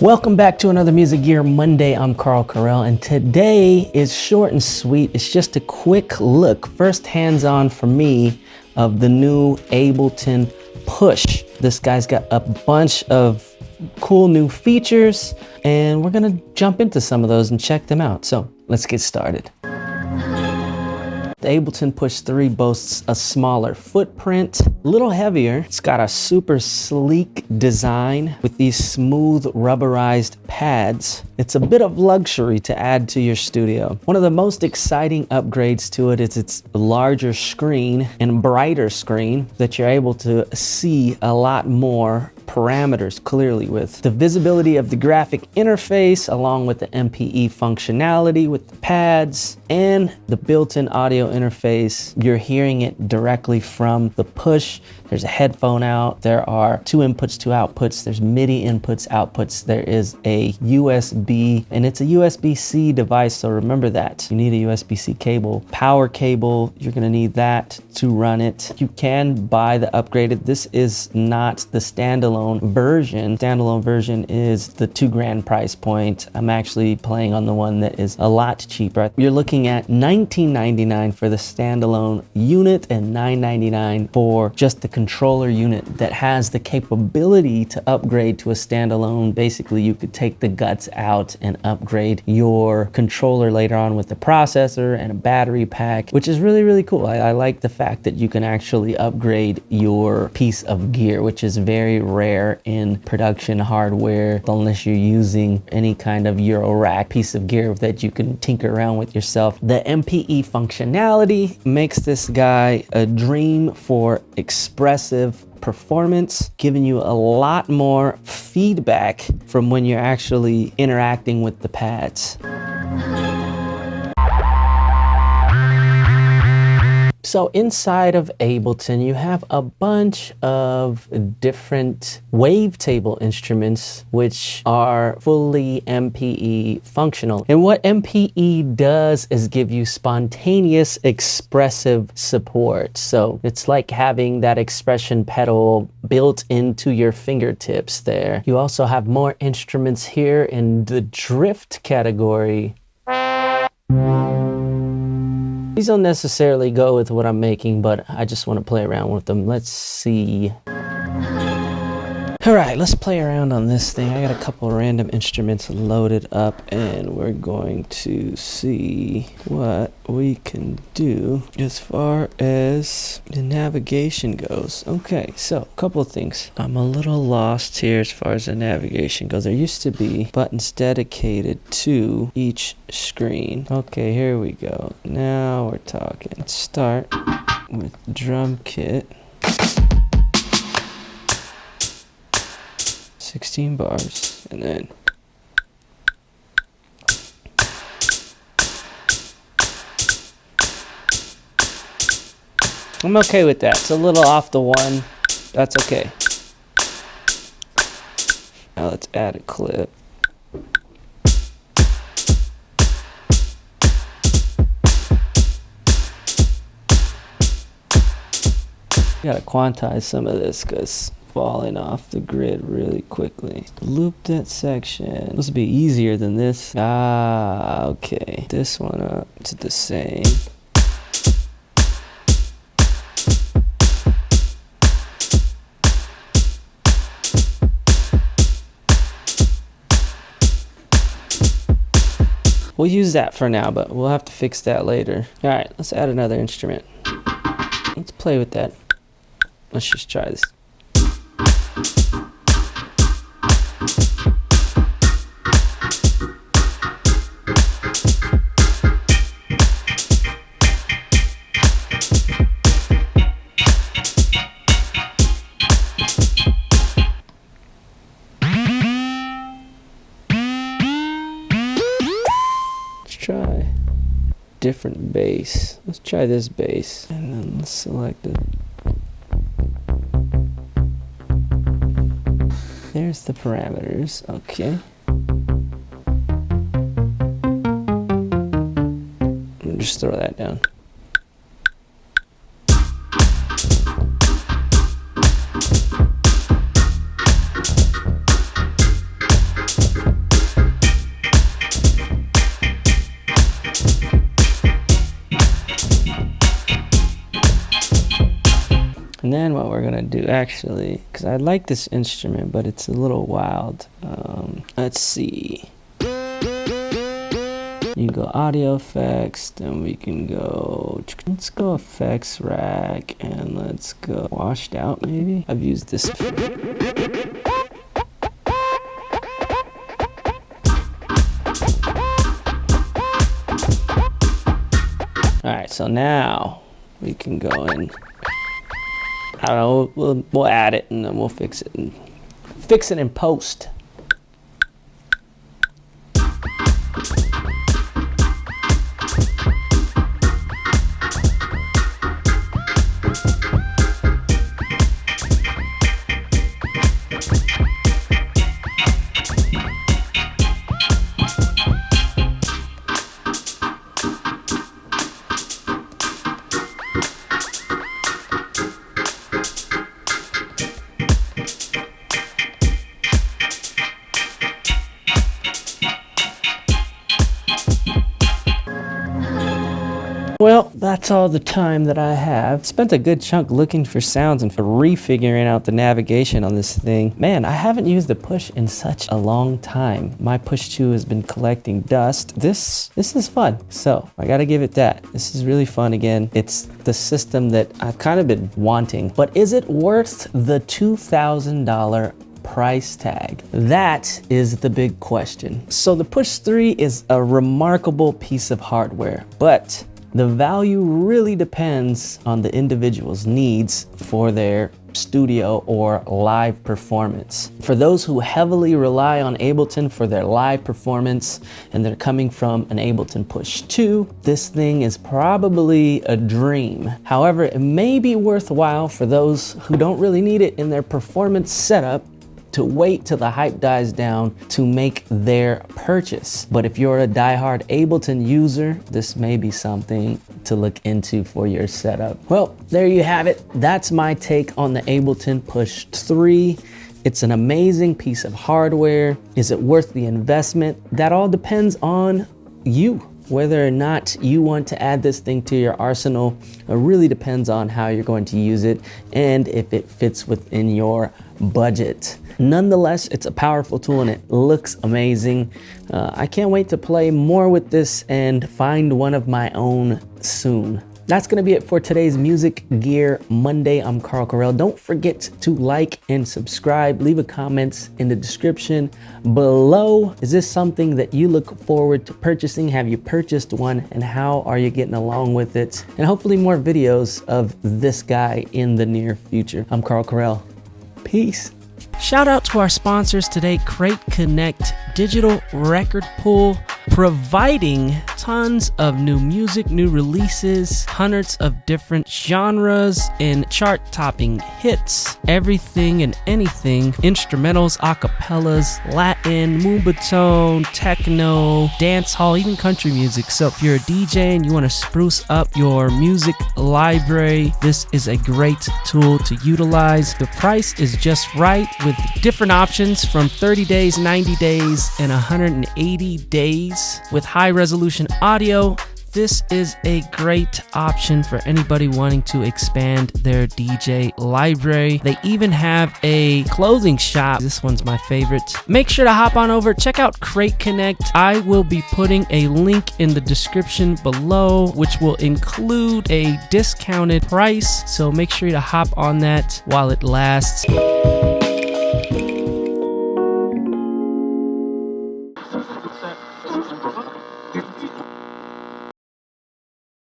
Welcome back to another Music Gear Monday. I'm Carl Carell, and today is short and sweet. It's just a quick look, first hands-on for me, of the new Ableton Push. This guy's got a bunch of cool new features, and we're gonna jump into some of those and check them out. So let's get started. The Ableton Push 3 boasts a smaller footprint, a little heavier. It's got a super sleek design with these smooth rubberized pads. It's a bit of luxury to add to your studio. One of the most exciting upgrades to it is its larger screen and brighter screen that you're able to see a lot more parameters clearly with. The visibility of the graphic interface along with the MPE functionality with the pads and the built-in audio interface. You're hearing it directly from the Push. There's a headphone out. There are 2 inputs, 2 outputs. There's MIDI inputs, outputs. There is a USB, and it's a USB-C device, so remember that. You need a USB-C cable. Power cable, you're gonna need that to run it. You can buy the upgraded. This is not the standalone version. Standalone version is the $2,000 price point. I'm actually playing on the one that is a lot cheaper. You're looking at $19.99 for the standalone unit and $9.99 for just the controller unit that has the capability to upgrade to a standalone. Basically, you could take the guts out and upgrade your controller later on with the processor and a battery pack, which is really, really cool. I like the fact that you can actually upgrade your piece of gear, which is very rare in production hardware, unless you're using any kind of Euro rack piece of gear that you can tinker around with yourself. The MPE functionality makes this guy a dream for expressive performance, giving you a lot more feedback from when you're actually interacting with the pads. So inside of Ableton, you have a bunch of different wavetable instruments which are fully MPE functional. And what MPE does is give you spontaneous expressive support. So it's like having that expression pedal built into your fingertips there. You also have more instruments here in the drift category. These don't necessarily go with what I'm making, but I just want to play around with them. Let's see. All right, let's play around on this thing. I got a couple of random instruments loaded up, and we're going to see what we can do as far as the navigation goes. Okay, so a couple of things. I'm a little lost here as far as the navigation goes. There used to be buttons dedicated to each screen. Okay, here we go. Now we're talking. Let's start with drum kit. 16 bars, and then I'm okay with that. It's a little off the one. That's okay. Now let's add a clip. Gotta quantize some of this because falling off the grid really quickly. Loop that section. Supposed to be easier than this. Ah, okay. This one up to the same. We'll use that for now, but we'll have to fix that later. All right, let's add another instrument. Let's play with that. Let's just try this. Let's try different bass. Let's try this bass, and then let's select it. There's the parameters. Okay. Just throw that down. And then what we're gonna do, actually, because I like this instrument, but it's a little wild. Let's see. You can go audio effects, then we can go, let's go effects rack, and let's go washed out maybe. I've used this before. All right, so now we can go in. I don't know, we'll add it and then we'll fix it in post. Well, that's all the time that I have. Spent a good chunk looking for sounds and for refiguring out the navigation on this thing. Man, I haven't used the Push in such a long time. My Push 2 has been collecting dust. This is fun, so I gotta give it that. This is really fun again. It's the system that I've kind of been wanting. But is it worth the $2,000 price tag? That is the big question. So the Push 3 is a remarkable piece of hardware, but the value really depends on the individual's needs for their studio or live performance. For those who heavily rely on Ableton for their live performance and they're coming from an Ableton Push 2, this thing is probably a dream. However, it may be worthwhile for those who don't really need it in their performance setup to wait till the hype dies down to make their purchase. But if you're a diehard Ableton user, this may be something to look into for your setup. Well, there you have it. That's my take on the Ableton Push 3. It's an amazing piece of hardware. Is it worth the investment? That all depends on you. Whether or not you want to add this thing to your arsenal, it really depends on how you're going to use it and if it fits within your budget. Nonetheless, it's a powerful tool and it looks amazing. I can't wait to play more with this and find one of my own soon. That's gonna be it for today's Music Gear Monday. I'm Carl Carell. Don't forget to like and subscribe. Leave a comment in the description below. Is this something that you look forward to purchasing? Have you purchased one and how are you getting along with it? And hopefully more videos of this guy in the near future. I'm Carl Carell. Peace. Shout out to our sponsors today, Crate Connect Digital Record Pool, providing tons of new music, new releases, hundreds of different genres and chart-topping hits, everything and anything, instrumentals, acapellas, Latin, moombahton, techno, dancehall, even country music. So if you're a DJ and you want to spruce up your music library, this is a great tool to utilize. The price is just right with different options from 30 days, 90 days, and 180 days with high resolution audio. This is a great option for anybody wanting to expand their DJ library. They even have a clothing shop. This one's my favorite. Make sure to hop on over, check out Crate Connect. I will be putting a link in the description below, which will include a discounted price. So make sure to hop on that while it lasts.